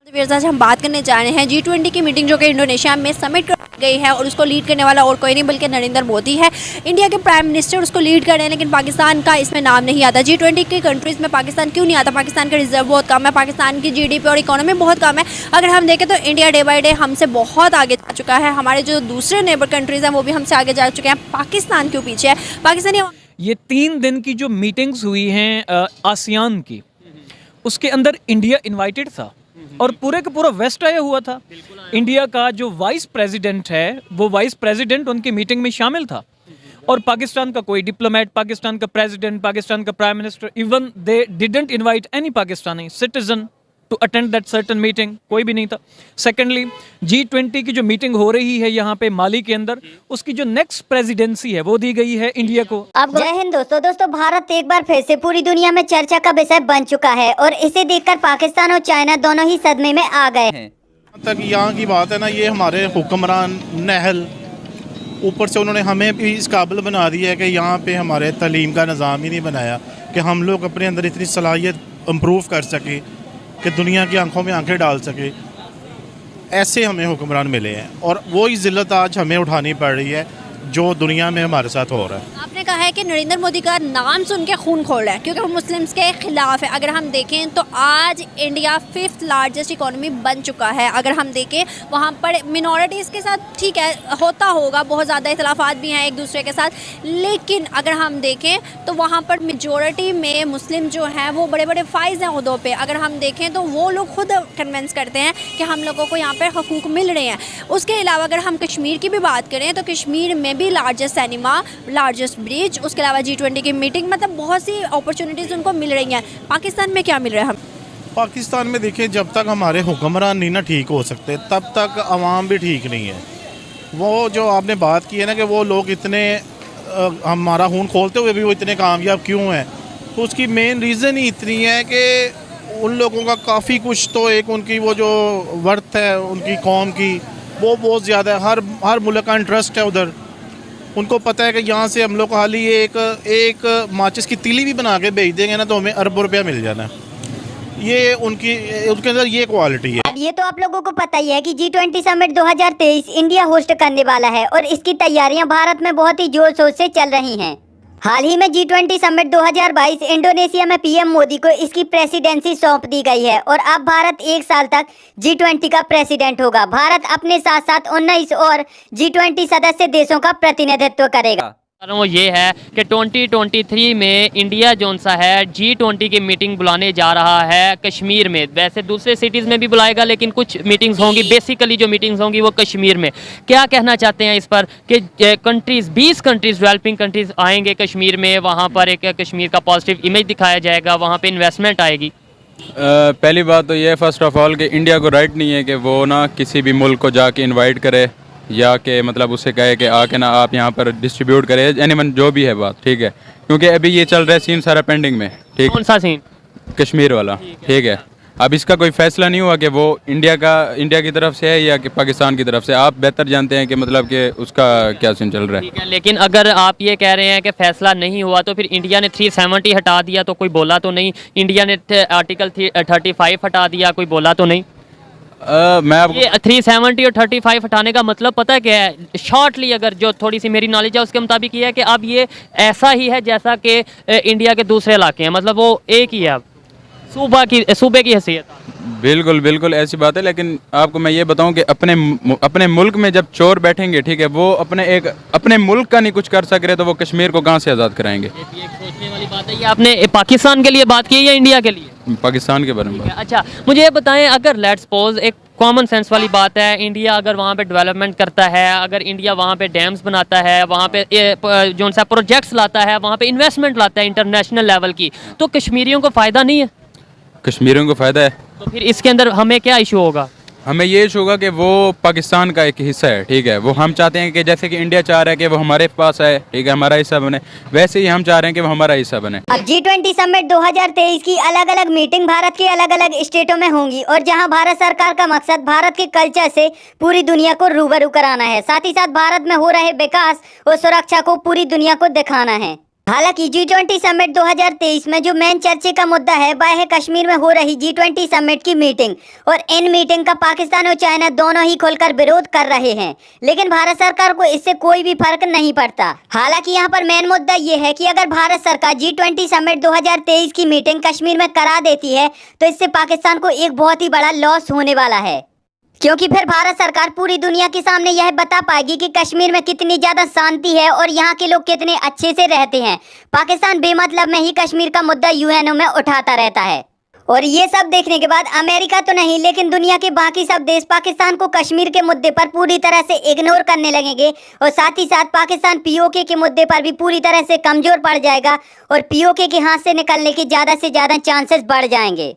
आज हम बात करने जा रहे हैं G20 की मीटिंग जो कि इंडोनेशिया में समिट कर गई है और उसको लीड करने वाला और कोई नहीं बल्कि नरेंद्र मोदी है। इंडिया के प्राइम मिनिस्टर उसको लीड कर रहे हैं, लेकिन पाकिस्तान का इसमें नाम नहीं आता। G20 की कंट्रीज़ में पाकिस्तान क्यों नहीं आता? पाकिस्तान का रिजर्व बहुत कम है, पाकिस्तान की GDP और इकोनॉमी बहुत कम है। अगर हम देखें तो इंडिया डे बाई डे हमसे बहुत आगे जा चुका है। हमारे जो दूसरे नेबर कंट्रीज़ हैं वो भी हमसे आगे जा चुके हैं। पाकिस्तान क्यों पीछे है? पाकिस्तानी ये 3 दिन की जो मीटिंग्स हुई हैं आसियान की, उसके अंदर इंडिया इनवाइटेड था और पूरे का पूरा वेस्ट आया हुआ था। इंडिया का जो वाइस प्रेसिडेंट है वो वाइस प्रेसिडेंट उनकी मीटिंग में शामिल था और पाकिस्तान का कोई डिप्लोमेट, पाकिस्तान का प्रेसिडेंट, पाकिस्तान का prime minister, even they didn't invite any Pakistani citizen to attend that certain meeting, कोई भी नहीं था। सेकेंडली, G20 की जो मीटिंग हो रही है यहाँ पे माली के अंदर, उसकी जो नेक्स्ट प्रेसिडेंसी है वो दी गई है इंडिया को। अब जय हिंद दोस्तों, भारत एक बार फिर से पूरी दुनिया में चर्चा का विषय बन चुका है और इसे देखकर पाकिस्तान और चाइना दोनों ही सदमे में आ गए हैं। तक यहाँ की बात है ना, ये हमारे हुक्मरान नहल ऊपर से उन्होंने हमें भी इस काबिल बना दिया है कि यहाँ पे हमारे तालीम का निज़ाम ही नहीं बनाया कि हम लोग अपने अंदर इतनी सलाहियत इम्प्रूव कर सके कि दुनिया की आंखों में आंखें डाल सके। ऐसे हमें हुक्मरान मिले हैं और वही ज़िल्लत आज हमें उठानी पड़ रही है जो दुनिया में हमारे साथ हो रहा है। आपने कहा है कि नरेंद्र मोदी का नाम सुन के खून खोल रहा है क्योंकि वो मुस्लिम्स के खिलाफ है। अगर हम देखें तो आज इंडिया 5th लार्जेस्ट इकोनॉमी बन चुका है। अगर हम देखें वहाँ पर मिनॉरिटीज़ के साथ ठीक है होता होगा, बहुत ज़्यादा इख्तिलाफात भी हैं एक दूसरे के साथ, लेकिन अगर हम देखें तो वहाँ पर मेजॉरिटी में मुस्लिम जो हैं वो बड़े बड़े फाइज हैं उहदों पे। अगर हम देखें तो वो लोग खुद कन्विंस करते हैं कि हम लोगों को यहाँ पर हकूक़ मिल रहे हैं। उसके अलावा अगर हम कश्मीर की भी बात करें तो कश्मीर में भी लार्जेस्ट सिनेमा, लार्जेस्ट ब्रिज, उसके अलावा G20 की मीटिंग, मतलब बहुत सी अपॉर्चुनिटीज़ उनको मिल रही हैं। पाकिस्तान में क्या मिल रहा है? हम पाकिस्तान में देखिए, जब तक हमारे हुक्मरान नहीं ना ठीक हो सकते तब तक आवाम भी ठीक नहीं है। वो जो आपने बात की है ना कि वो लोग इतने हमारा खून खोलते हुए भी वो इतने कामयाब क्यों हैं, तो उसकी मेन रीज़न ही इतनी है कि उन लोगों का काफ़ी कुछ तो एक उनकी वो जो वर्थ है उनकी कौम की वो बहुत ज़्यादा है। हर मुल्क का इंटरेस्ट है उधर। उनको पता है कि यहाँ से हम लोग खाली एक माचिस की तीली भी बना के भेज देंगे ना तो हमें अरबों रुपया मिल जाना है। ये उनके अंदर ये क्वालिटी है। अब ये तो आप लोगों को पता ही है कि G20 समिट 2023 इंडिया होस्ट करने वाला है और इसकी तैयारियां भारत में बहुत ही जोर शोर से चल रही हैं। हाल ही में G20 समिट 2022 इंडोनेशिया में PM मोदी को इसकी प्रेसिडेंसी सौंप दी गई है और अब भारत 1 साल तक G20 का प्रेसिडेंट होगा। भारत अपने साथ साथ 19 और G20 सदस्य देशों का प्रतिनिधित्व करेगा। वो ये है कि 2023 में इंडिया जोन सा है G20 की मीटिंग बुलाने जा रहा है कश्मीर में। वैसे दूसरे सिटीज़ में भी बुलाएगा लेकिन कुछ मीटिंग्स होंगी, बेसिकली जो मीटिंग्स होंगी वो कश्मीर में। क्या कहना चाहते हैं इस पर कि कंट्रीज़ 20 कंट्रीज़ डेवलपिंग कंट्रीज़ आएंगे कश्मीर में, वहाँ पर एक कश्मीर का पॉजिटिव इमेज दिखाया जाएगा, वहाँ पर इन्वेस्टमेंट आएगी। पहली बात तो ये फर्स्ट ऑफ ऑल कि इंडिया को राइट नहीं है कि वो ना किसी भी मुल्क को जाके इनवाइट करे या कि मतलब उससे कहे कि आके ना आप यहाँ पर डिस्ट्रीब्यूट करें एनीवन जो भी है बात, ठीक है, क्योंकि अभी ये चल रहा है सीन सारा पेंडिंग में। ठीक, कौन सा सीन? कश्मीर वाला, ठीक है। अब इसका कोई फैसला नहीं हुआ कि वो इंडिया की तरफ से है या कि पाकिस्तान की तरफ से। आप बेहतर जानते हैं कि मतलब कि उसका क्या सीन चल रहा है। ठीक है, लेकिन अगर आप ये कह रहे हैं कि फैसला नहीं हुआ तो फिर इंडिया ने 370 हटा दिया तो कोई बोला तो नहीं? इंडिया ने आर्टिकल 35 हटा दिया, कोई बोला तो नहीं? मैं आपको ये 370 और 35 हटाने का मतलब पता क्या है? शॉर्टली अगर जो थोड़ी सी मेरी नॉलेज है उसके मुताबिक ये है कि अब ये ऐसा ही है जैसा कि इंडिया के दूसरे इलाके हैं, मतलब वो एक ही है अब सूबे की हैसियत। बिल्कुल ऐसी बात है, लेकिन आपको मैं ये बताऊं कि अपने मुल्क में जब चोर बैठेंगे, ठीक है, वो अपने मुल्क का नहीं कुछ कर सक रहे तो वो कश्मीर को कहाँ से आज़ाद कराएंगे? ये एक सोचने वाली बात है। ये आपने पाकिस्तान के लिए बात की है या इंडिया के लिए? पाकिस्तान के बारे में। अच्छा, मुझे ये बताएं, अगर लेट्स सपोज एक कॉमन सेंस वाली बात है, इंडिया अगर वहाँ पे डेवलपमेंट करता है, अगर इंडिया वहाँ पे डैम्स बनाता है, वहाँ पे जो सा प्रोजेक्ट्स लाता है, वहाँ पे इन्वेस्टमेंट लाता है इंटरनेशनल लेवल की, तो कश्मीरियों को फ़ायदा नहीं है? कश्मीरियों को फ़ायदा है। तो फिर इसके अंदर हमें क्या इशू होगा? हमें ये इशू होगा कि वो पाकिस्तान का एक हिस्सा है, ठीक है। वो हम चाहते हैं कि जैसे कि इंडिया चाह रहा है कि वो हमारे पास आए, ठीक है, हमारा हिस्सा बने, वैसे ही हम चाह रहे हैं कि वो हमारा हिस्सा बने। अब G20 समिट 2023 की अलग अलग मीटिंग भारत के अलग अलग स्टेटों में होंगी और जहां भारत सरकार का मकसद भारत के कल्चर से पूरी दुनिया को रूबरू कराना है, साथ ही साथ भारत में हो रहे विकास और सुरक्षा को पूरी दुनिया को दिखाना है। हालांकि G20 समिट 2023 में जो मेन चर्चे का मुद्दा है वह है कश्मीर में हो रही G20 समिट की मीटिंग, और इन मीटिंग का पाकिस्तान और चाइना दोनों ही खुलकर विरोध कर रहे हैं, लेकिन भारत सरकार को इससे कोई भी फर्क नहीं पड़ता। हालांकि यहाँ पर मेन मुद्दा ये है कि अगर भारत सरकार G20 समिट 2023 की मीटिंग कश्मीर में करा देती है तो इससे पाकिस्तान को एक बहुत ही बड़ा लॉस होने वाला है, क्योंकि फिर भारत सरकार पूरी दुनिया के सामने यह बता पाएगी कि कश्मीर में कितनी ज़्यादा शांति है और यहाँ के लोग कितने अच्छे से रहते हैं। पाकिस्तान बेमतलब में ही कश्मीर का मुद्दा यूएनओ में उठाता रहता है, और ये सब देखने के बाद अमेरिका तो नहीं लेकिन दुनिया के बाकी सब देश पाकिस्तान को कश्मीर के मुद्दे पर पूरी तरह से इग्नोर करने लगेंगे, और साथ ही साथ पाकिस्तान पीओके के मुद्दे पर भी पूरी तरह से कमज़ोर पड़ जाएगा और पीओके के हाथ से निकलने के ज़्यादा से ज़्यादा चांसेस बढ़ जाएंगे।